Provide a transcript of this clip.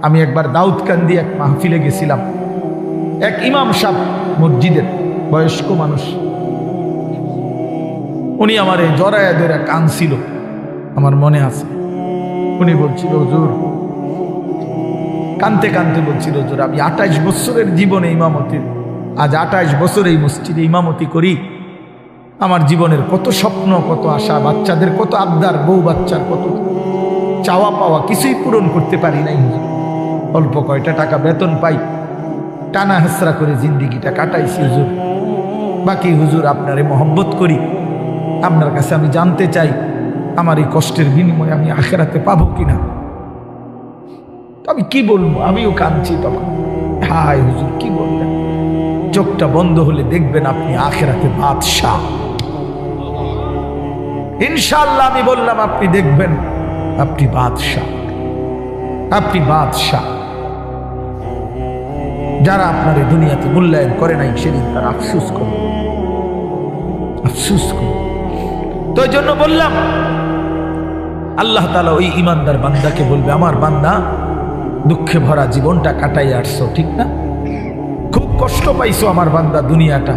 আমি একবার দাউদকান্দি এক মাহফিলে গেছিলাম, এক ইমাম সাহেব মসজিদের বয়স্ক মানুষ, উনি আমার এই জড়ায়া ধরে কাঁদছিল, আমার মনে আছে। উনি বলছিল, হুজুর, কানতে কানতে বলছিল, হুজুর আমি 28 বছরের জীবনে ইমামতির, আজ 28 বছর এই মসজিদে ইমামতি করি। আমার জীবনের কত স্বপ্ন, কত আশা, বাচ্চাদের কত আবদার, বউ বাচ্চার কত চাওয়া পাওয়া, কিছুই পূরণ করতে পারি নাই হুজুর। অল্প কয়টা টাকা বেতন পাই, টানা হেসরা করে জিন্দিগিটা কাটাইছি হুজুর। বাকি হুজুর আপনারে মহব্বত করি, আপনার কাছে আমি জানতে চাই আমার এই কষ্টের বিনিময়ে আমি আখেরাতে পাবো কিনা। আমি কি বলবো, আমিও কাঁদছি তখন। হায় হুজুর, কি বলবেন? চোখটা বন্ধ হলে দেখবেন আপনি আখেরাতে বাদশাহ। ইনশাআল্লাহ আমি বললাম, আপনি দেখবেন আপনি বাদশাহ, আপনি বাদশাহ। যারা আপনার এই দুনিয়াতে মূল্যায়ন করে নাই, সেদিন তার আফসোস করবে, আফসোস করবে। তো এই জন্য বললাম, আল্লাহ তাআলা ওই ইমানদার বান্দাকে বলবে, আমার বান্দা দুঃখে ভরা জীবনটা কাটাই আসছো, ঠিক না? খুব কষ্ট পাইছো আমার বান্দা দুনিয়াটা,